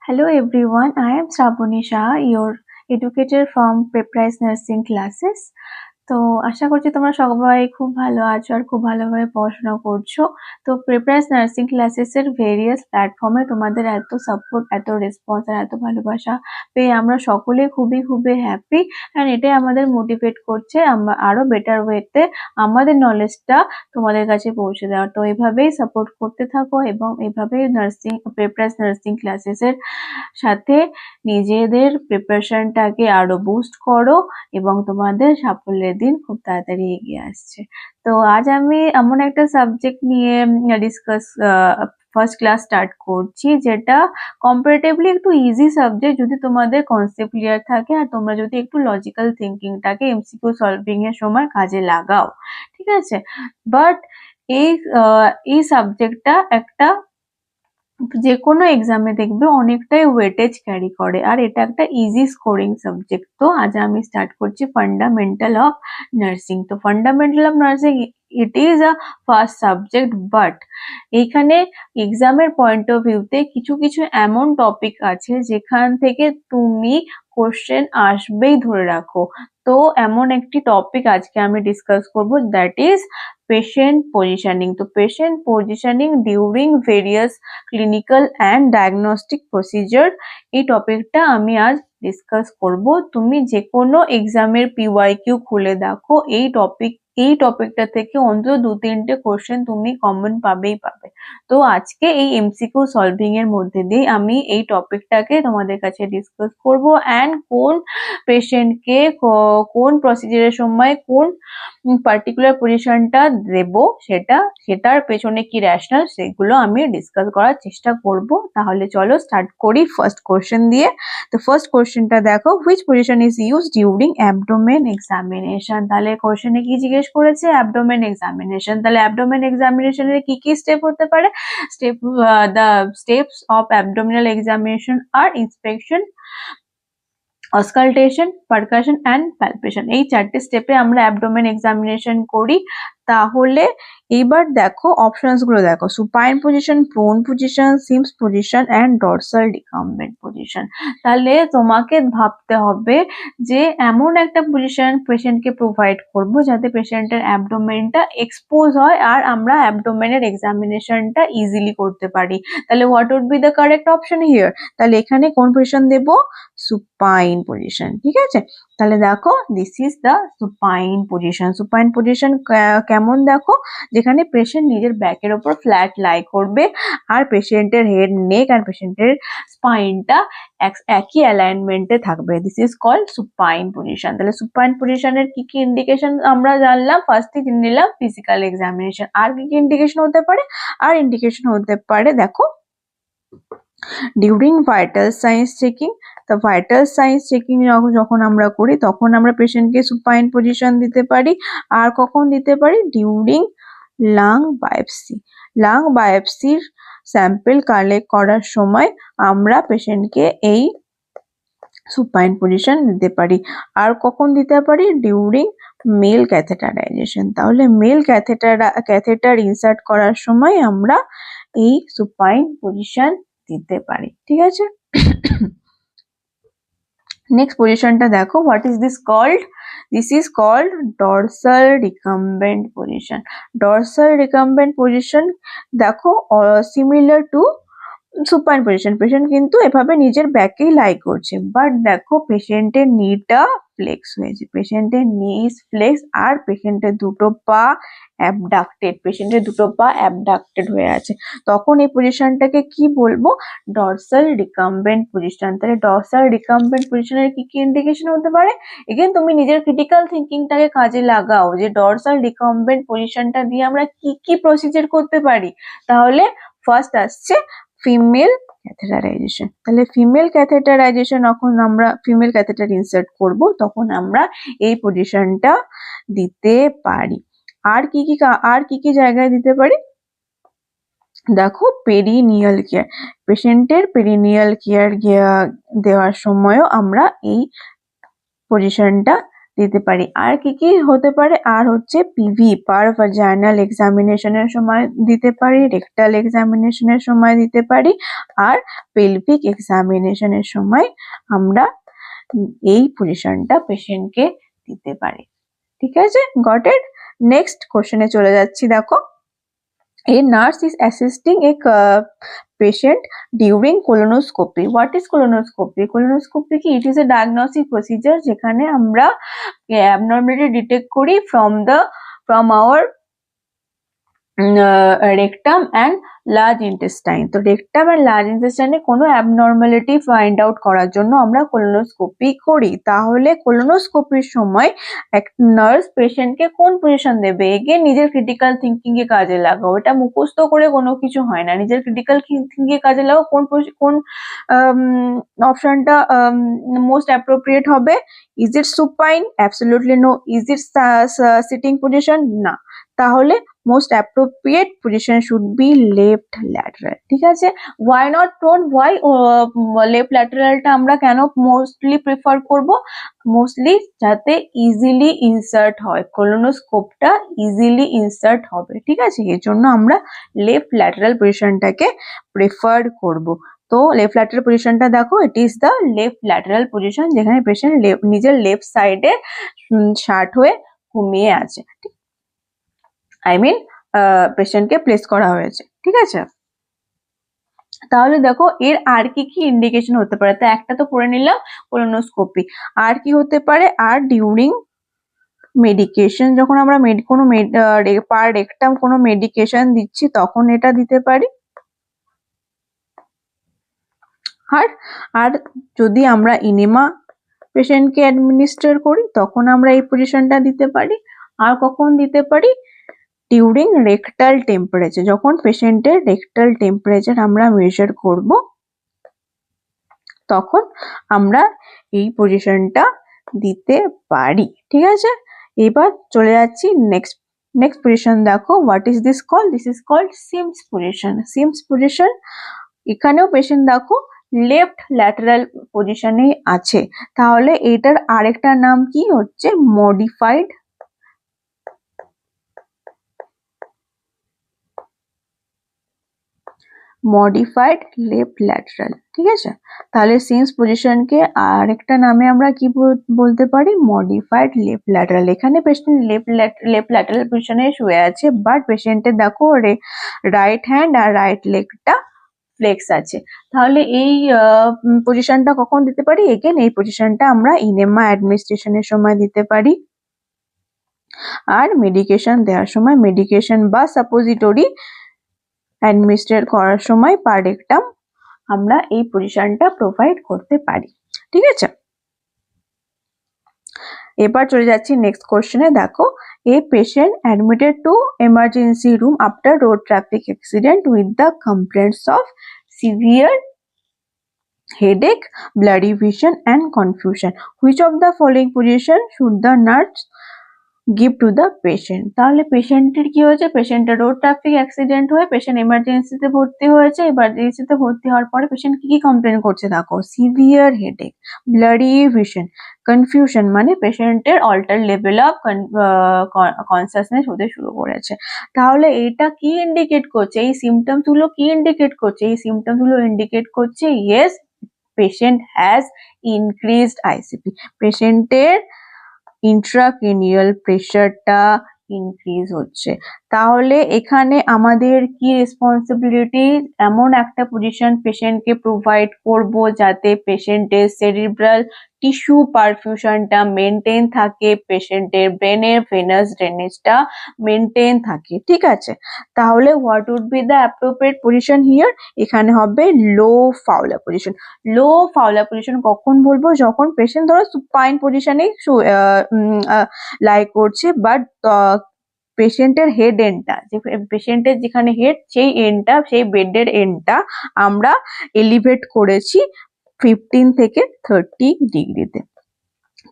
Hello everyone, I am Shravani Shah, your educator from Preprise Nursing Classes. তো আশা করছি তোমরা সবাই খুব ভালো আছো আর খুব ভালোভাবে পড়াশোনা করছো। তো প্রিপারেস নার্সিং ক্লাসেস এর ভেরিয়াস প্ল্যাটফর্মে তোমাদের এত সাপোর্ট, এত রেসপন্স আর এত ভালোবাসা পেয়ে আমরা সকলে খুবই হ্যাপি। অ্যান্ড এটাই আমাদের মোটিভেট করছে আমরা আরো বেটার ওয়েতে আমাদের নলেজটা তোমাদের কাছে পৌঁছে দেওয়ার। তো এভাবেই সাপোর্ট করতে থাকো এবং এভাবেই প্রিপারেস নার্সিং ক্লাসেস এর সাথে নিজেদের প্রিপারেশনটাকে আরো বুস্ট করো এবং তোমাদের সাফল্যের দিন খুব তাড়াতাড়ি এগিয়ে আসছে। তো আজ আমি এমন একটা সাবজেক্ট নিয়ে ফার্স্ট ক্লাস স্টার্ট করছি, যেটা কম্পারেটিভলি একটু ইজি সাবজেক্ট যদি তোমাদের কনসেপ্ট ক্লিয়ার থাকে আর তোমরা যদি একটু লজিক্যাল থিঙ্কিংটাকে এমসিকিউ সলভিং এর সময় কাজে লাগাও, ঠিক আছে। বাট এই সাবজেক্টটা একটা যে কোনো এক্সামে দেখবে অনেকটাই ওয়েটেজ ক্যারি করে আর এটা একটা ইজি স্কোরিং সাবজেক্ট। তো আজ আমি স্টার্ট করছি ফান্ডামেন্টাল অফ নার্সিং। তো fundamental of nursing it is a first subject, but এইখানে এক্সামের পয়েন্ট অফ ভিউতে কিছু কিছু এমন টপিক আছে যেখান থেকে তুমি কোশ্চেন আসবেই, ধরে রাখো। তো এমন একটি টপিক আজকে আমি ডিসকাস করব, দ্যাট ইজ পেশেন্ট পজিশনিং। তো patient positioning during various clinical and diagnostic procedure, এই টপিকটা আমি আজ ডিসকাস করব। তুমি যে কোনো এক্সামের পিওয়াইকিউ খুলে দেখো, এই টপিকটা থেকে অন্তত 2-3টে কোশ্চেন তুমি কমন পাবেই পাবে। তো আজকে এই এমসিকিউ সলভিং এর মধ্যে দিয়ে আমি এই টপিকটাকে তোমাদের কাছে ডিসকাস করব অ্যান্ড কোন পেশেন্টকে কোন প্রসিজারের সময় কোন পার্টিকুলার পজিশনটা দেব, সেটার পেছনে কি রেশনাল সেগুলো আমি ডিসকাস করার চেষ্টা করব। তাহলে চলো স্টার্ট করি ফার্স্ট কোশ্চেন দিয়ে। তো ফার্স্ট কোশ্চেনটা দেখো, which position is use during abdomen examination. তাহলে কোশ্চেনে কি জিজ্ঞেস করেছে? Abdomen examination. তাহলে অ্যাবডোমেন এক্সামিনেশনের কি কি স্টেপ হতে পারে? The steps of abdominal examination are inspection, auscultation, percussion and palpation. এই 4টে স্টেপে আমরা অ্যাবডোমেন এক্সামিনেশন করি। তাহলে এইবার দেখো অপশনস গুলো দেখো, supine position, prone position, Sims position and dorsal decumbent position. তাহলে তোমাকে ভাবতে হবে যে এমন একটা পজিশন পেশেন্টকে প্রোভাইড করব যাতে পেশেন্টের অ্যাবডোমেনটা এক্সপোজ হয় আর আমরা অ্যাবডোমেনের এক্সামিনেশনটা ইজিলি করতে পারি। তাহলে what would be the correct option here? তাহলে এখানে কোন পজিশন দেব? সুপাইন পজিশন, ঠিক আছে। তাহলে দেখো this is the supine position. Supine position কেমন দেখো, যেখানে পেশেন্ট নিজের ব্যাকের ওপর ফ্ল্যাট লাই করবে আর পেশেন্টের হেড, নেক আর পেশেন্টের স্পাইনটা একই অ্যালাইনমেন্টে থাকবে। This is called supine position. তাহলে সুপাইন পজিশনের কি কি ইন্ডিকেশন আমরা জানলাম, ফার্স্টে জেনে নিলাম ফিজিক্যাল এক্সামিনেশন। আর কি কি ইন্ডিকেশন হতে পারে? আর ইন্ডিকেশন হতে পারে দেখো ডিউরিং ভাইটাল সাইন্স চেকিং। তো ভাইটাল সাইন্স চেকিং যখন আমরা করি তখন আমরা পেশেন্টকে সুপাইন পজিশন দিতে পারি। আর কখন দিতে পারি? During lung biopsy. লাং বায়োপসির স্যাম্পল কালেক্ট করার সময় আমরা পেশেন্টকে এই সুপাইন পজিশন দিতে পারি। আর কখন দিতে পারি? During male catheterization. তাহলে মেল ক্যাথেটার ইনসার্ট করার সময় আমরা এই সুপাইন পজিশন দিতে পারি, ঠিক আছে। নেক্সট পজিশনটা দেখো, what is this called? This is called dorsal recumbent position. Dorsal recumbent position দেখো similar to supine position. Patient কিন্তু এভাবে নিজের ব্যাকেই লাই করছে, বাট দেখো পেশেন্টের নিটা ফ্লেক্স হয়েছে, পেশেন্টের নি ফ্লেক্স আর পেশেন্টের দুটো পা অ্যাবডাক্টেড, পেশেন্টের দুটো পা অ্যাবডাক্টেড হয়ে আছে। তখন এই পজিশনটাকে কি বলবো? Dorsal recumbent position. তাহলে ডরসাল রিকাম্বেন্ট পজিশনের কি কি ইন্ডিকেশন হতে পারে? এগেন তুমি নিজের ক্রিটিক্যাল থিঙ্কিংটাকে কাজে লাগাও যে ডরসাল রিকাম্বেন্ট পজিশনটা দিয়ে আমরা কি কি প্রসিজার করতে পারি। তাহলে ফার্স্ট আসছে ফিমেল ক্যাথেটারাইজেশন। তাহলে ফিমেল ক্যাথেটারাইজেশন, যখন আমরা ফিমেল ক্যাথেটার ইনসার্ট করব তখন আমরা এই পজিশনটা দিতে পারি। আর কি কি জায়গায় দিতে পারি? দেখো পেরিনিয়াল কেয়ার, পেশেন্টের পেরিনিয়াল কেয়ার দেওয়ার সময়ও আমরা এই পজিশনটা দিতে পারি। আর কি হতে পারে, আর হচ্ছে পিভি পার ভাজাইনাল এক্সামিনেশনের সময় দিতে পারি, রেকটাল এক্সামিনেশনের সময় দিতে পারি, আর পেলভিক এক্সামিনেশনের সময় আমরা এই পজিশনটা পেশেন্টকে দিতে পারি। ঠিক আছে, গট ইট। নেক্সট কোশ্চেনে চলে যাচ্ছি। দেখো, a nurse is assisting a patient during colonoscopy. What is colonoscopy? Colonoscopy কি? It is a diagnostic procedure যেখানে আমরা abnormality detect করি from our rectum and large intestine। তো rectum and large intestine কোনো abnormality find out করার জন্য আমরা colonoscopy করি। তাহলে colonoscopyর সময় এক নার্স পেশেন্টকে কোন পজিশন দেবে? এগেন নিজের ক্রিটিক্যাল থিঙ্কিং এ কাজে লাগাও, এটা মুখস্থ করে কোনো কিছু হয় না। নিজের ক্রিটিক্যাল থিঙ্কিং এ কাজে লাগাও। কোন অপশনটা মোস্ট অ্যাপ্রোপ্রিয়েট হবে? Is it supine? Absolutely no. Is it sitting position? না। তাহলে most appropriate position should be left lateral। ঠিক আছে, why not prone? why left lateral টা আমরা কেন মোস্টলি প্রেফার করব? মোস্টলি যাতে ইজিলি ইনসার্ট হয়, কোলোনোস্কোপটা ইজিলি ইনসার্ট হবে। ঠিক আছে, এর জন্য আমরা লেফট ল্যাটারাল পজিশনটাকে প্রেফার করব। তো লেফট ল্যাটারাল পজিশনটা দেখো, it is the left lateral position, যেখানে পেশেন্ট নিজের লেফট সাইডে শার্ট হয়ে ঘুমিয়ে আছে, পেশেন্টকে প্লেস করা হয়েছে। ঠিক আছে, তাহলে দেখো এর আর কি ইন্ডিকেশন হতে পারে? তো একটা তো পড়ে নিলাম কোলোনোস্কোপি, আর কি হতে পারে? আর ডিউরিং মেডিকেশন, যখন আমরা কোনো পার রেকটাম কোনো মেডিকেশন দিচ্ছি তখন এটা দিতে পারি। আর যদি আমরা ইনেমা পেশেন্টকে অ্যাডমিনিস্টার করি তখন আমরা এই পজিশনটা দিতে পারি। আর কখন দিতে পারি? ডিউরিং রেকটাল টেম্পারেচার, যখন পেশেন্টের রেকটাল টেম্পারেচার আমরা মেজার করব তখন আমরা এই পজিশনটা দিতে পারি। ঠিক আছে, এবার চলে যাচ্ছি নেক্সট পজিশন। দেখো, what is this called? This is called Sims position. Sims position, এখানেও পেশেন্ট দেখো লেফট ল্যাটারাল পজিশনে আছে। তাহলে এটার আরেকটা নাম কি হচ্ছে? Modified left lateral. ঠিক আছে, তাহলে সিমস পজিশনকে আরেকটা নামে আমরা কি বলতে পারি? Modified left lateral. এখানে পেশেন্ট লেফট ল্যাটারাল পজিশনে শুয়ে আছে, বাট পেশেন্টের দেখো রাইট হ্যান্ড আর রাইট লেগটা ফ্লেক্স আছে। তাহলে এই পজিশনটা কখন দিতে পারি? এগেন এই পজিশনটা আমরা ইনেমা অ্যাডমিনিস্ট্রেশনের সময় দিতে পারি, আর মেডিকেশন দেওয়ার সময়, মেডিকেশন বা সাপোজিটরি অ্যাডমিনিস্ট্রেট করার সময় পার রেকটাম আমরা এই পজিশনটা প্রোভাইড করতে পারি। ঠিক আছে, এবার চলে যাচ্ছি নেক্সট কোশ্চেনে। দেখো, a patient admitted to emergency room after road traffic accident with the complaints of severe headache, blurry vision and confusion. Which of the following position should the nurse give to the patient? তাহলে পেশেন্টের কি হয়েছে? পেশেন্টের road traffic accident হয়ে patient এমার্জেন্সিতে ভর্তি হয়েছে। এমার্জেন্সিতে ভর্তি হওয়ার পরে পেশেন্ট কি কমপ্লেন করছে? দেখো, severe headache, blurry vision, confusion, মানে পেশেন্টের অল্টার লেভেল অফ কনসাসনেস হতে শুরু করেছে। তাহলে এটা কি ইন্ডিকেট করছে? এই সিমটমস গুলো কি ইন্ডিকেট করছে? এই সিমটমস গুলো ইন্ডিকেট করছে yes, patient has increased ICP, পেশেন্টের ইন্ট্রাক্রেনিয়াল প্রেশারটা ইনক্রিজ হচ্ছে। তাহলে এখানে আমাদের কি রেসপন্সিবিলিটি? এমন একটা পজিশন পেশেন্টকে প্রোভাইড করব যাতে পেশেন্টের সেরিব্রাল টিস্যু পারফিউশনটা মেনটেন থাকে, পেশেন্টের ব্রেনের ভেনাস ড্রেনেজটা মেনটেন থাকে। ঠিক আছে, তাহলে what would be the appropriate position here? এখানে হবে low Fowler position. Low Fowler position কখন বলবো? যখন পেশেন্ট ধরো সুপাইন পজিশনে লাই করছে, বাট পেশেন্টের হেড এন্ডটা, যে পেশেন্টের যেখানে হেড, সেই এন্ডটা, সেই বেডের এন্ডটা আমরা এলিভেট করেছি 15 থেকে 30 ডিগ্রিতে।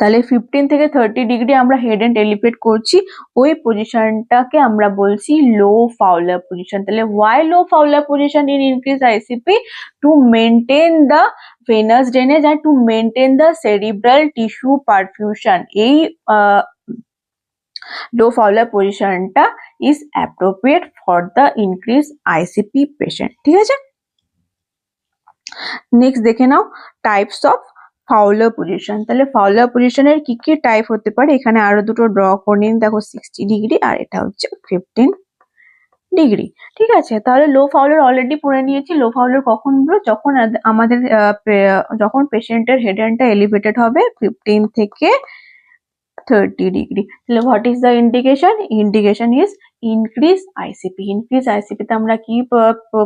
তাহলে 15 থেকে 30 ডিগ্রি আমরা হেড এন্ড এলিভেট করছি, ওই পজিশনটাকে আমরা বলছি লো ফাউলার পজিশন। তাহলে why low Fowler position in increase ICP? To maintain the venous drainage and to maintain the cerebral tissue perfusion. এই লো ফাউলার পজিশনটা is appropriate for the increase ICP patient. ঠিক আছে, next দেখে নাও types of Fowler position. তাহলে Fowler পজিশনের কি কি টাইপ হতে পারে, এখানে আরো দুটো ড্র করে নিন, দেখো 60 ডিগ্রি আর এটা হচ্ছে 15 ডিগ্রি। ঠিক আছে, তাহলে লো ফাউলার অলরেডি পড়ে নিয়েছি। লো ফাউলার কখন হলো? যখন আমাদের যখন পেশেন্টের হেড এন্ডটা এলিভেটেড হবে 15 থেকে 30 ডিগ্রি। তাহলে what is the indication? Indication is increase ICP. Increase ICP তে আমরা কি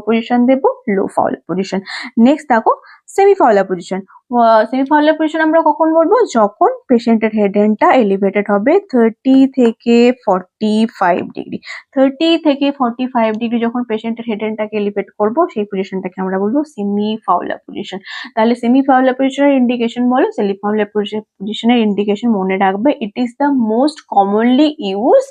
পজিশন দেব? লো ফাউলার পজিশন। নেক্সট দেখো semi Fowler position. Semi Fowler position আমরা কখন বলবো? যখন পেশেন্টের হেড এন্ডটা এলিভেটেড হবে 30 থেকে 45 ডিগ্রি। 30 থেকে 45 ডিগ্রি যখন পেশেন্টের হেড এন্ডটাকে এলিভেট করব, সেই পজিশনটাকে আমরা বলবো সেমি ফাউলার পজিশন। তাহলে সেমি ফাউলার পজিশনের ইন্ডিকেশন বলো। সেমি ফাউলার পজিশনের ইন্ডিকেশন মনে রাখবে, it is the most commonly use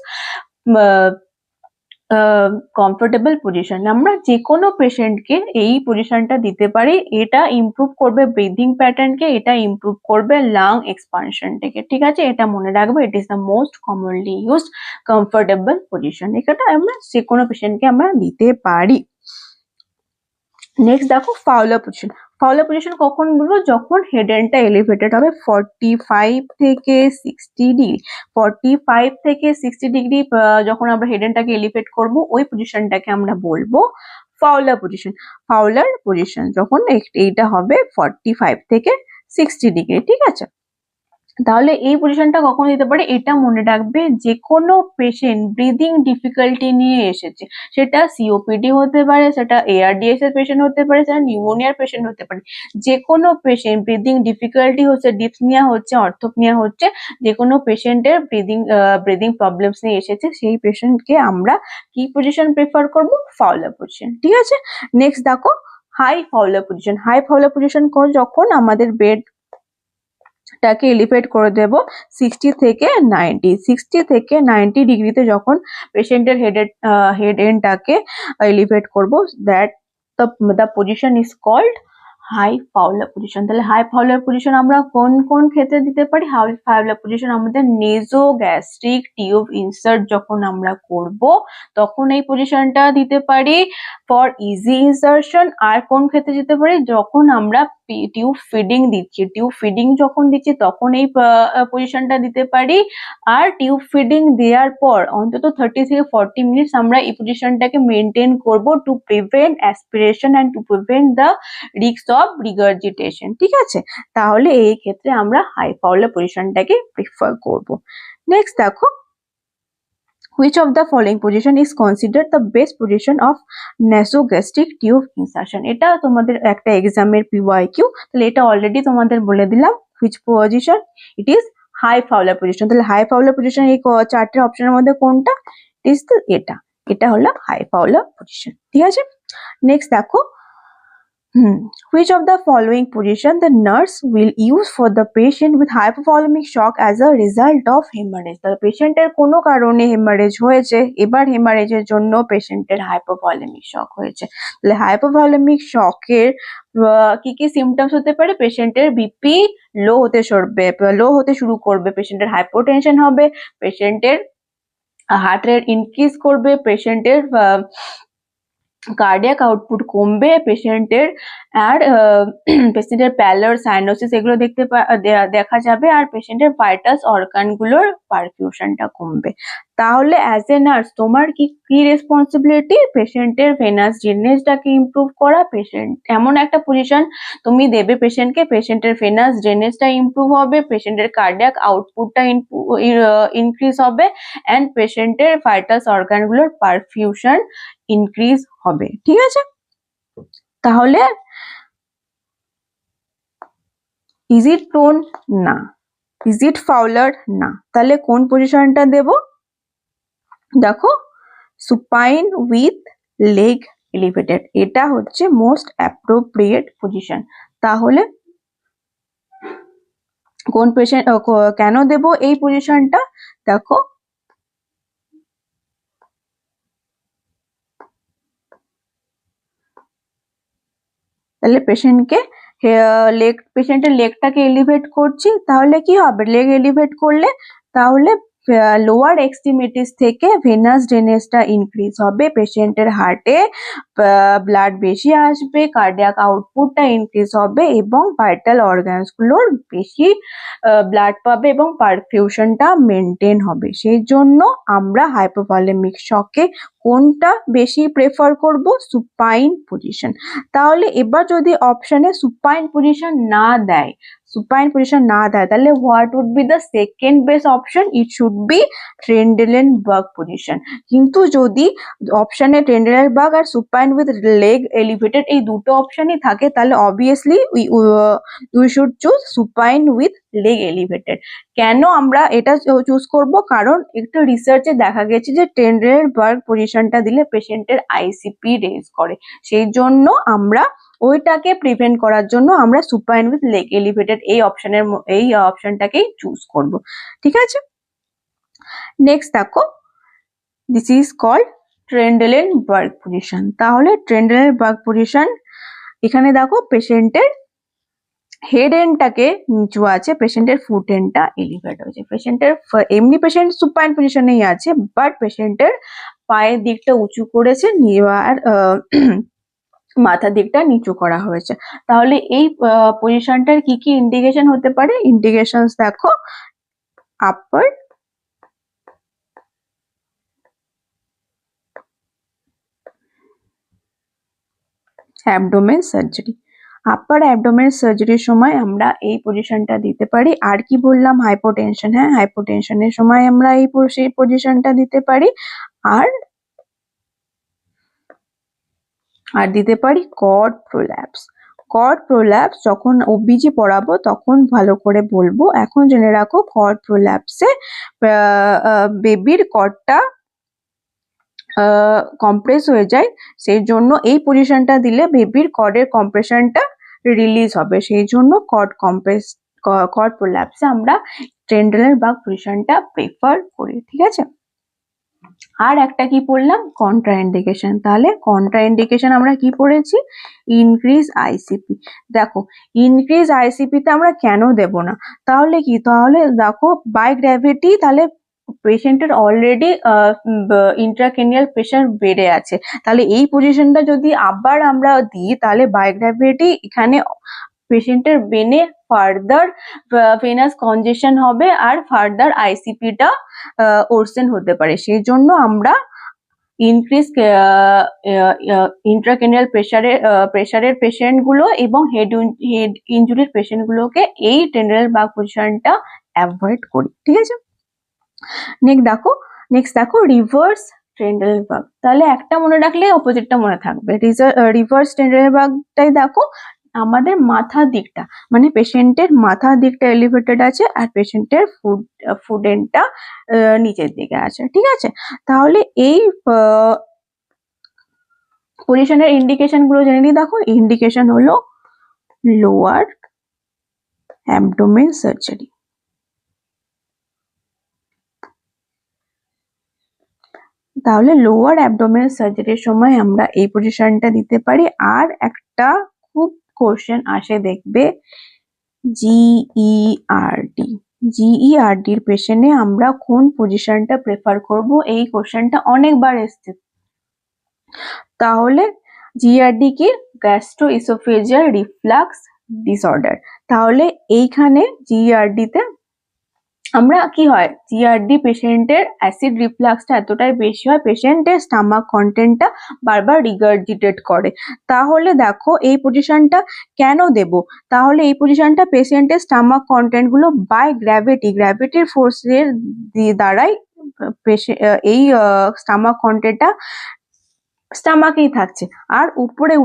comfortable position. আমরা যে কোনো পেশেন্টকে এই পজিশনটা দিতে পারি। এটা ইমপ্রুভ করবে ব্রিদিং প্যাটার্নকে, এটা ইমপ্রুভ করবে লাং এক্সপানশনটাকে। ঠিক আছে, এটা মনে রাখবে, it is the most commonly used comfortable position. এটা আমরা যে কোনো পেশেন্টকে আমরা দিতে পারি। নেক্সট দেখো ফাউলার পজিশন। ফাউলার পজিশন কখন বলবো? যখন হেড এন্ডটা এলিভেটেড হবে 45 থেকে 60 ডিগ্রি। 45 থেকে 60 ডিগ্রি যখন আমরা হেড এন্ডটাকে এলিভেট করব, ওই পজিশনটাকে আমরা বলবো ফাউলার পজিশন। ফাউলার পজিশন যখন এইটা হবে 45 থেকে 60 ডিগ্রি। ঠিক আছে, তাহলে এই পজিশনটা কখন দিতে পারে? এটা মনে রাখবে, যে কোনো পেশেন্ট ব্রিদিং ডিফিকাল্টি নিয়ে এসেছে, সেটা সিওপিডি হতে পারে, সেটা এআরডিএস এর পেশেন্ট হতে পারে, সেটা নিউমোনিয়ার পেশেন্ট হতে পারে। যে কোনো পেশেন্ট ব্রিদিং ডিফিকাল্টি হচ্ছে, ডিপনিয়া হচ্ছে, অর্থোপনিয়া হচ্ছে, যে কোনো পেশেন্টের ব্রিদিং প্রবলেমস নিয়ে এসেছে, সেই পেশেন্টকে আমরা কি পজিশন প্রেফার করব? Fowler position. ঠিক আছে, নেক্সট দেখো high Fowler position. High Fowler position যখন আমাদের বেড টাকে এলিভেট করে দেব 60 থেকে 90। 60 থেকে 90 ডিগ্রিতে যখন পেশেন্টের হেড এন্ডটাকে এলিভেট করব, that the position is called high Fowler position. তাহলে হাই ফাউলার পজিশন আমরা কোন কোন ক্ষেত্রে দিতে পারি? হাই ফাউলার পজিশন আমাদের নেজো গ্যাস্ট্রিক টিউব ইনসার্ট যখন আমরা করব, তখন এই পজিশনটা দিতে পারি ফর ইজি ইনসার্শন। আর কোন ক্ষেত্রে দিতে পারি? যখন আমরা টিউব ফিডিং দিচ্ছি। টিউব ফিডিং যখন দিচ্ছি তখন এই পজিশনটা দিতে পারি। আর টিউব ফিডিং দেওয়ার পর অন্তত 30 থেকে 40 মিনিটস আমরা এই পজিশনটাকে মেনটেন করব to prevent aspiration and to prevent the risk of regurgitation. ঠিক আছে, তাহলে এই ক্ষেত্রে আমরা হাই ফাউলার পজিশনটাকে প্রিফার করব। নেক্সট দেখো which of the following position is considered the best position of nasogastric tube insertion? এটা তোমাদের একটা এক্সামের PYQ, তাহলে এটা অলরেডি তোমাদের বলে দিলাম। which position? it is high fowler position। তাহলে হাই ফাউলার পজিশন এই চারটে অপশনের মধ্যে কোনটা? এটা হলো হাই ফাউলার পজিশন। ঠিক আছে, নেক্সট দেখো which of the following position the nurse will use for the patient with hypovolemic shock as a result of hemorrhage? তাহলে পেশেন্টের কোনো কারণে হেমারেজ হয়েছে, এবার হেমারেজের জন্য পেশেন্টের হাইপোভলিমিক শক হয়েছে। তাহলে হাইপোভলিমিক শকের কি কি সিমটমস হতে পারে? পেশেন্টের বিপি লো হতে শুরু করবে, পেশেন্টের হাইপোটেনশন হবে, পেশেন্টের হার্ট রেট ইনক্রিজ করবে, পেশেন্টের কার্ডিয়াক আউটপুট কমবে, পেশেন্টের প্যালার সাইনোসিস এগুলো দেখা যাবে, আর পেশেন্টের ভাইটাস অর্গানগুলোর পারফিউশনটা কমবে। তাহলে অ্যাজ এ নার্স তোমার কি রেসপন্সিবিলিটি? পেশেন্টের ভেনাস ড্রেনেজটাকে ইমপ্রুভ করা। পেশেন্ট এমন একটা পজিশন তুমি দেবে পেশেন্টকে, পেশেন্টের ভেনাস ড্রেনেজটা ইমপ্রুভ হবে, পেশেন্টের কার্ডিয়াক আউটপুটটা ইনক্রিজ হবে, অ্যান্ড পেশেন্টের ভাইটাস অর্গানগুলোর পারফিউশন ইনক্রিজ হবে। ঠিক আছে, তাহলে ইজ ইট প্রোন? না। Is it Fowler? না। তাহলে কোন পজিশনটা দেব? দেখো সুপাইন উইথ লেগ এলিভেটেড, এটা হচ্ছে মোস্ট অ্যাপ্রোপ্রিয়েট পজিশন। তাহলে কোন পেশেন্ট কেন দেব এই পজিশনটা, দেখো তাহলে পেশেন্টের লেগটাকে এলিভেট করছি, তাহলে কি হবে, লেগ এলিভেট করলে তাহলে লোয়ার এক্সট্রিমিটিস থেকে ভেনাস ড্রেনেজটা ইনক্রিজ হবে, পেশেন্টের হার্টে ব্লাড বেশি আসবে, কার্ডিয়াক আউটপুটটা ইনক্রিজ হবে এবং ভাইটাল অর্গানস গুলোর বেশি ব্লাড পাবে এবং পারফিউশনটা মেনটেন হবে। সেই জন্য আমরা হাইপোভলিমিক শকে কোনটা বেশি প্রেফার করব, সুপাইন পজিশন। তাহলে এবার যদি অপশনে সুপাইন পজিশন না দেয় তাহলে what would be the second best option, it should be Trendelenburg position. কিন্তু যদি অপশনে ট্রেন্ডেলেনবার্গ আর সুপাইন উইথ লেগ এলিভেটেড এই দুটো অপশনই থাকে, তাহলে obviously we should choose supine with leg elevated. কেন আমরা এটা চুজ করব, কারণ একটু রিসার্চে দেখা গেছে যে ট্রেন্ডেলেনবার্গ পজিশনটা দিলে পেশেন্টের আইসিপি রেজ করে, সেই জন্য আমরা ওইটাকে প্রিভেন্ট করার জন্য আমরা সুপাইন উইথ লেগ এলিভেটেড এই অপশনটাকেই চুজ করব। ঠিক আছে, নেক্সট দেখো, দিস ইজ কল্ড ট্রেন্ডেলেনবার্গ পজিশন। তাহলে ট্রেন্ডেলেনবার্গ পজিশন, এখানে দেখো পেশেন্টের হেড এন্ডটাকে নিচু আছে, পেশেন্টের ফুট এন্ডটা এলিভেট হয়েছে, পেশেন্টের এমনি পেশেন্ট সুপাইন পজিশনেই আছে, বাট পেশেন্টের পায়ের দিকটা উঁচু করেছে আর মাথার দিকটা নিচু করা হয়েছে। তাহলে এই পজিশনটার কি কি ইন্ডিকেশন হতে পারে, ইন্ডিকেশনস দেখো, আপার অ্যাবডোমেন সার্জারি। আপার অ্যাবডোমেন সার্জারির সময় আমরা এই পজিশনটা দিতে পারি। আর কি বললাম, হাইপোটেনশন, হ্যাঁ হাইপোটেনশনের সময় আমরা এই পজিশনটা দিতে পারি। আর দিতে পারি কর্ড প্রোল্যাপস। কর্ড প্রোল্যাপস যখন ওবিজি পড়াবো তখন ভালো করে বলবো, এখন জেনে রাখো কর্ড প্রোল্যাপসে বেবির কর্ডটা কম্প্রেস হয়ে যায়, সেই জন্য এই পজিশনটা দিলে বেবির কর্ডের কম্প্রেশনটা রিলিজ হবে, সেই জন্য কর্ড প্রোল্যাপসে আমরা ট্রেন্ডেলেনবার্গ পজিশনটা প্রেফার করি। ঠিক আছে, আর একটা কি পড়লাম, কন্ট্রাইন্ডিকেশন। তাহলে কন্ট্রাইন্ডিকেশন আমরা কি পড়েছি, ইনক্রিজ আইসিপি। দেখো ইনক্রিজ আইসিপি তে আমরা কেন দেব না, তাহলে কি, তাহলে দেখো বাই গ্র্যাভিটি, তাহলে পেশেন্টের অলরেডি ইন্ট্রাক্রেনিয়াল প্রেশার বেড়ে আছে, তাহলে এই পজিশনটা যদি আবার আমরা দিই তাহলে বাই গ্র্যাভিটি এখানে পেশেন্টের বেনে ফার্দার ভেনাস কনজেশন হবে আর ফার্দার আইসিপিটা ওরসেন হতে পারে, সেই জন্য আমরা ইনক্রিজ ইন্ট্রাক্রেনিয়াল প্রেশারের পেশেন্ট গুলো এবং হেড ইনজুরির পেশেন্ট গুলোকে এই ট্রেন্ডেলেনবার্গ পজিশনটা অ্যাভয়েড করি। ঠিক আছে, নেক্সট দেখো রিভার্স ট্রেন্ডেলেনবার্গ। তাহলে একটা মনে রাখলে অপোজিটটা মনে থাকবে। রিভার্স ট্রেন্ডেলেনবার্গটাই দেখো আমাদের মাথার দিকটা, মানে পেশেন্টের মাথার দিকটা এলিভেটেড আছে আর পেশেন্টের ফুট এন্ডটা নিচের দিকে আছে। ঠিক আছে, তাহলে এই পজিশনের ইন্ডিকেশন গুলো জেনে নিই। দেখো ইন্ডিকেশন হলো লোয়ার অ্যাবডোমেন সার্জারি। তাহলে লোয়ার অ্যাবডোমেন সার্জারির সময় আমরা এই পজিশনটা দিতে পারি। আর একটা খুব কোশ্চেন আসে দেখবে, জিইআরডি। জিইআরডির পেশেন্টে আমরা কোন পজিশনটা প্রেফার করব, এই কোশ্চেনটা অনেকবার এসছে। তাহলে জিইআরডি কি, গ্যাস্ট্রো ইসোফেজিয়াল রিফ্লাক্স ডিসঅর্ডার। তাহলে এইখানে জিইআরডি তে আমরা কি হয়, জিইআরডি পেশেন্টের অ্যাসিড রিফ্লাক্সটা এতটাই বেশি হয়, পেশেন্টের স্টামাক কন্টেন্টটা বারবার রিগার্জিটেট করে। তাহলে দেখো এই পজিশনটা কেন দেব, তাহলে এই পজিশনটা পেশেন্টের স্টামাক কন্টেন্ট গুলো বাই গ্র্যাভিটির ফোর্সের দ্বারাই এই স্টামাক কন্টেন্টটা স্টামাকেই থাকছে আর উপরে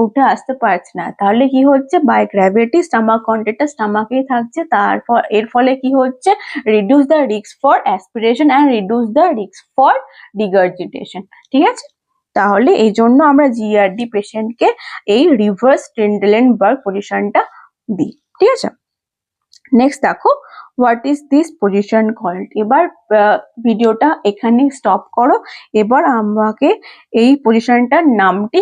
উঠে আসতে পারছে না, তাহলে কি হচ্ছে, বাই গ্র্যাভিটি স্টামাক কন্টেন্টটা স্টামাকেই থাকছে, তারপর এর ফলে কি হচ্ছে, reduce the risk for aspiration and reduce the risk for regurgitation. ঠিক আছে, তাহলে এই জন্য আমরা জিইআরডি পেশেন্টকে এই রিভার্স ট্রেন্ডেলেনবার্গ পজিশনটা দিই। ঠিক আছে, নেক্সট দেখো, what is this position called. এবার ভিডিওটা এখানে স্টপ করো, এবার আমাকে এই পজিশনটার নামটি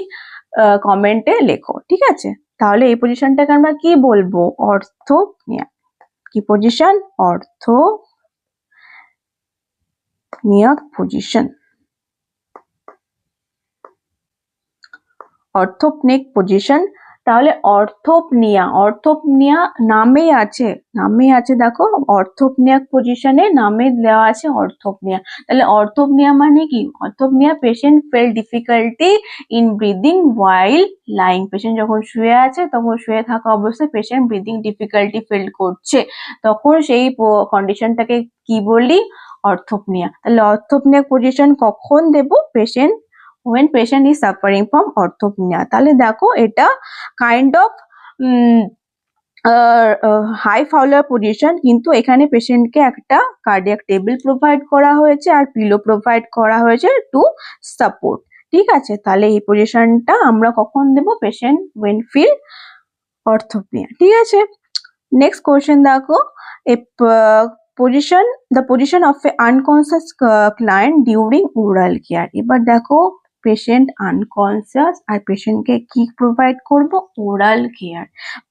কমেন্টে লেখো, ঠিক আছে? তাহলে এই পজিশনটাকে আমরা কি বলবো? অর্থোপনিয়া। কি পজিশন? Orthopnoea position, orthopnoeic position. তাহলে অর্থোপনিয়া নামেই আছে দেখো, অর্থোপনিয়া পজিশনে নামে দেওয়া আছে অর্থোপনিয়া। তাহলে অর্থোপনিয়া মানে কি? Orthopnoea, patient fell difficulty in breathing while lying. Patient যখন শুয়ে আছে, তখন শুয়ে থাকা অবস্থায় পেশেন্ট ব্রিদিং ডিফিকাল্টি ফিল করছে, তখন সেই কন্ডিশনটাকে কি বলি? অর্থোপনিয়া। তাহলে অর্থোপনিয়া পজিশন কখন দেব? when patient is suffering from orthopnea। তাহলে দেখো, এটা kind of high Fowler position, কিন্তু এখানে পেশেন্টকে একটা কার্ডিয়াক টেবিল প্রোভাইড করা হয়েছে আর পিলো প্রোভাইড করা হয়েছে টু সাপোর্ট, ঠিক আছে? তাহলে এই পজিশনটা আমরা কখন দেব? পেশেন্ট when feel orthopnea, ঠিক আছে? নেক্সট কোয়েশ্চেন দেখো, the position of a unconscious client during oral care। এবার দেখো, পেশেন্ট আনকনসিয়াস আর পেশেন্টকে কি প্রোভাইড করব? Oral care.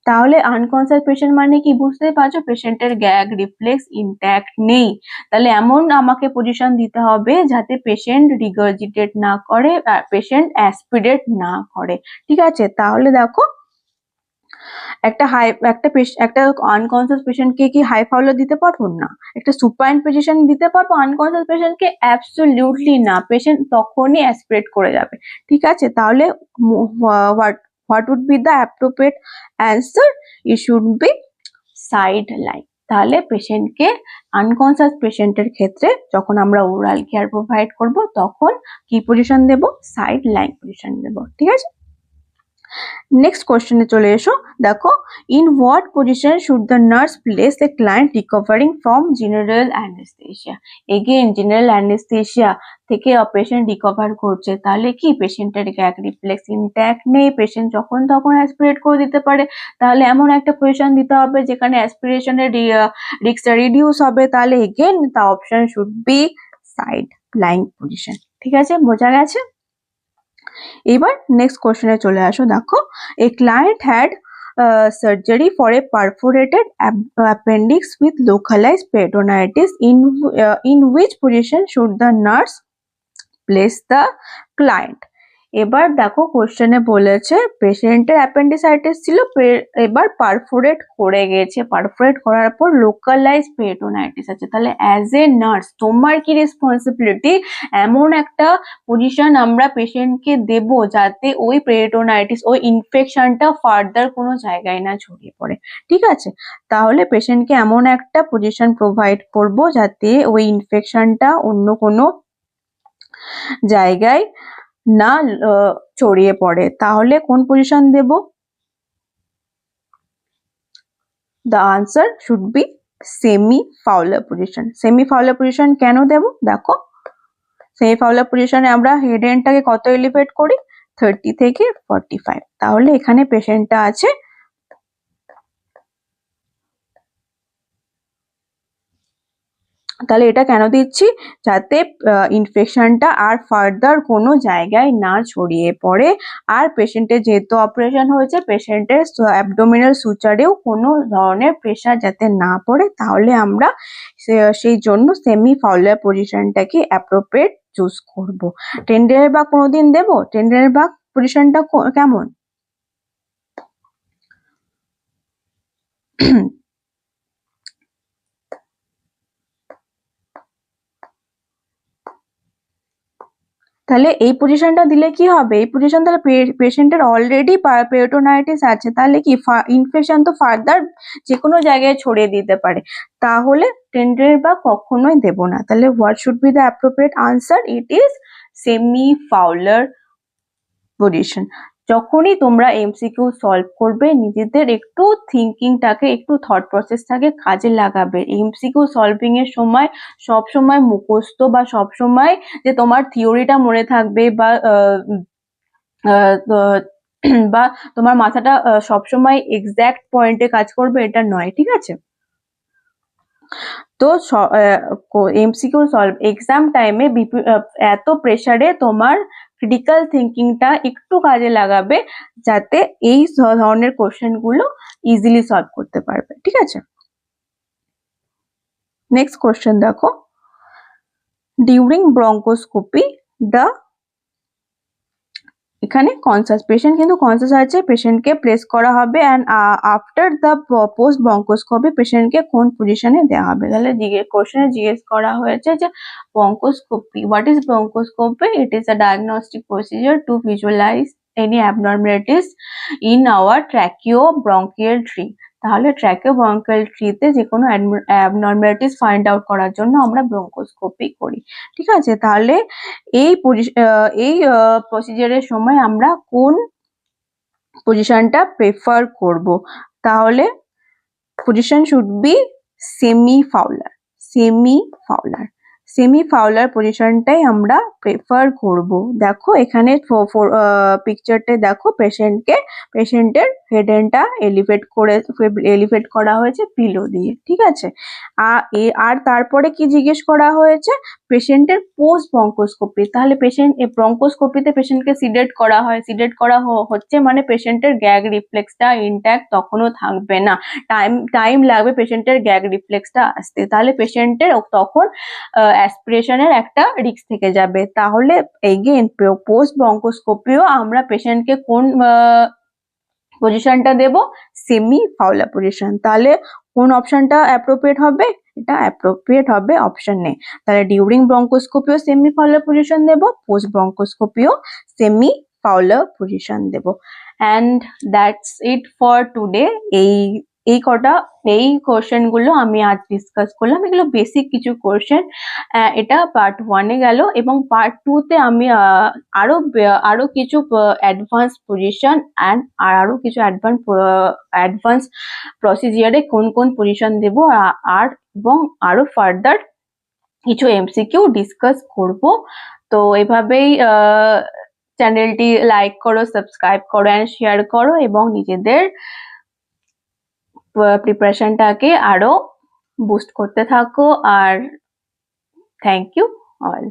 তাহলে আনকনসিয়াস পেশেন্ট মানে কি? বুঝতেই পারছো, পেশেন্টের গ্যাগ রিফ্লেক্স ইনট্যাক্ট নেই। তাহলে এমন আমাকে পজিশন দিতে হবে যাতে পেশেন্ট রিগার্জিটেট না করে আর পেশেন্ট অ্যাসপিরেট না করে, ঠিক আছে? তাহলে দেখো, একটা আনকনসিয়াস পেশেন্টকে কি হাই ফাউলার দিতে পারবো? না। একটা সুপাইন পজিশন দিতে পারবো আনকনসিয়াস পেশেন্টকে? অ্যাবসলিউটলি না, পেশেন্ট তখনই অ্যাসপিরেট করে যাবে, ঠিক আছে? তাহলে what would be the appropriate answer? It should be side line. তাহলে পেশেন্টকে, আনকনসিয়াস পেশেন্টের ক্ষেত্রে যখন আমরা ওরাল কেয়ার প্রোভাইড করব, তখন কি পজিশন দেব? সাইড লাইন পজিশন দেব, ঠিক আছে? নেক্সট কোয়েশ্চেনে চলে এসো, দেখো, in what position should the nurse place a client recovering from general anaesthesia. Again general anaesthesia থেকে পেশেন্ট রিকভার করছে, তাহলে কি পেশেন্টের গ্যাগ রিফ্লেক্স ইনট্যাক্ট নেই, পেশেন্ট যখন তখন অ্যাসপিরেট করে দিতে পারে। তাহলে এমন একটা পজিশন দিতে হবে যেখানে অ্যাসপিরেশনের রিস্কটা রিডিউস হবে। তাহলে again the option should be side lying position, ঠিক আছে? বোঝা গেছে? এবার নেক্সট কোশ্চেনে চলে আসো, দেখো, a client had surgery for a perforated appendix with localized peritonitis. In which position should the nurse place the client? এবার দেখো, কোশ্চেনে বলেছে পেশেন্টের অ্যাপেন্ডিসাইটিস ছিল, এবার পারফোরেট করে গেছে, পারফোরেট করার পর লোকালাইজ পেরিটোনাইটিস আছে। তাহলে অ্যাজ এ নার্স তোমার কি রেসপন্সিবিলিটি? এমন একটা পজিশন আমরা পেশেন্টকে দেব যাতে ওই পেরিটোনাইটিস, ওই ইনফেকশনটা ফার্দার কোনো জায়গায় না ছড়িয়ে পড়ে, ঠিক আছে? তাহলে পেশেন্টকে এমন একটা পজিশন প্রোভাইড করব যাতে ওই ইনফেকশনটা অন্য কোনো জায়গায় না ছড়িয়ে পড়ে। তাহলে কোন পজিশন দেব? The answer should be semi Fowler position. Semi Fowler position কেন দেব? দেখো, সেমি ফাউলার পজিশনে আমরা হেড এন্ডটাকে কত এলিভেট করি? 30 থেকে 45। তাহলে এখানে পেশেন্টটা আছে, তাহলে এটা কেন দিচ্ছি? যাতে ইনফেকশনটা আর ফার্দার কোনো জায়গায় না ছড়িয়ে পড়ে, আর পেশেন্টের যেহেতু অপারেশন হয়েছে, পেশেন্টের অ্যাবডোমিনাল সুচারেও কোনো ধরনের প্রেশার যাতে না পড়ে। তাহলে আমরা সেই জন্য সেমি ফাউলার পজিশনটাকে অ্যাপ্রোপ্রিয়েট চুজ করব। টেন্ডারের বাগ কোনোদিন দেব? টেন্ডারের বাগ পজিশনটা কেমন? তাহলে এই পজিশনটা দিলে কি হবে? এই পজিশন, তাহলে পেশেন্টের অলরেডি পেরিটোনাইটিস আছে, তাহলে কি ইনফেকশন তো ফার্দার যে কোনো জায়গায় ছড়িয়ে দিতে পারে। তাহলে টেন্ডারের বা কখনোই দেব না। তাহলে what should be the appropriate answer? It is semi Fowler position. যখনই তোমরা এমসিকিউ সলভ করবে, নিজেদের একটু থিঙ্কিংটাকে, একটু থট প্রসেসটাকে কাজে লাগাবে। এমসিকিউ সলভিং এর সময় সব সময় মুখস্থ বা সব সময় যে তোমার থিওরিটা মনে থাকবে বা বা তোমার মাথাটা সবসময় এক্সাক্ট পয়েন্টে কাজ করবে, এটা নয়, ঠিক আছে? তো এমসিকিউ সলভ এক্সাম টাইমে এত প্রেসারে তোমার ক্রিটিক্যাল থিঙ্কিংটা একটু কাজে লাগাবে, যাতে এই ধরনের কোশ্চেন গুলো ইজিলি সলভ করতে পারবে। ঠিক আছে, নেক্সট কোশ্চেন দেখো, ডিউরিং ব্রঙ্কোস্কোপি দ্য, এখানে কনসাস, পেশেন্ট কিন্তু কনসাস আছে, পেশেন্টকে প্লেস করা হবে and after the post bronchoscopy পেশেন্টকে কোন পজিশনে দেওয়া হবে। তাহলে কোশ্চেনে জিজ্ঞেস করা হয়েছে যে bronchoscopy, what is bronchoscopy? It is a diagnostic procedure to visualise any abnormalities in our tracheobronchial tree. তাহলে ট্র্যাকিওব্রঙ্কিয়াল ট্রিতে যে কোনো অ্যাবনর্মালিটিস ফাইন্ড আউট করার জন্য আমরা ব্রঙ্কোস্কোপি করি। ঠিক আছে, তাহলে এই প্রসিজারের সময় আমরা কোন পজিশনটা প্রেফার করব? তাহলে position should be semi Fowler, semi Fowler পজিশনটাই আমরা প্রেফার করব। দেখো এখানে পিকচারটা দেখো, পেশেন্টের হেড এন্ডটা এলিভেট করা হয়েছে পিলো দিয়ে। ঠিক আছে, আর তারপরে কি জিজ্ঞেস করা হয়েছে? পেশেন্টের পোস্ট ব্রঙ্কোস্কোপি। তাহলে ব্রঙ্কোস্কোপিতে পেশেন্টকে সিডেট করা হয়, সিডেট করা হচ্ছে মানে পেশেন্টের গ্যাগ রিফ্লেক্সটা ইনট্যাক্ট তখনও থাকবে না, টাইম লাগবে পেশেন্টের গ্যাগ রিফ্লেক্সটা আসতে, তাহলে পেশেন্টের তখন অ্যাসপিরেশনের একটা রিস্ক থেকে যাবে। তাহলে এগেইন পোস্ট ব্রঙ্কোস্কোপিও আমরা পেশেন্টকে কোন পজিশনটা দেব? Semi Fowler position. তাহলে কোন অপশনটা অ্যাপ্রোপ্রিয়েট হবে? এটা অ্যাপ্রোপ্রিয়েট হবে অপশন এ। তাহলে ডিউরিং ব্রঙ্কোস্কোপিও সেমি ফাউলার পজিশন দেব, পোস্ট ব্রঙ্কোস্কোপিও সেমি ফাউলার পজিশন দেব। And that's it for today. এই কোশ্চেন গুলো আমি আজ ডিসকাস করলাম, এগুলো বেসিক কিছু কোশ্চেন। এটা পার্ট 1 এ গেল, এবং পার্ট 2 তে আমি আরো কিছু অ্যাডভান্স পজিশন অ্যান্ড আরো কিছু অ্যাডভান্স প্রসিজিয়ারে কোন কোন পজিশন দেব এবং আরো ফার্দার কিছু এমসিকিউ ডিসকাস করব। তো এভাবেই চ্যানেলটি লাইক করো, সাবস্ক্রাইব করো অ্যান্ড শেয়ার করো, এবং নিজেদের প্রিপারেশনটাকে আরো বুস্ট করতে থাকো। আর থ্যাংক ইউ অল।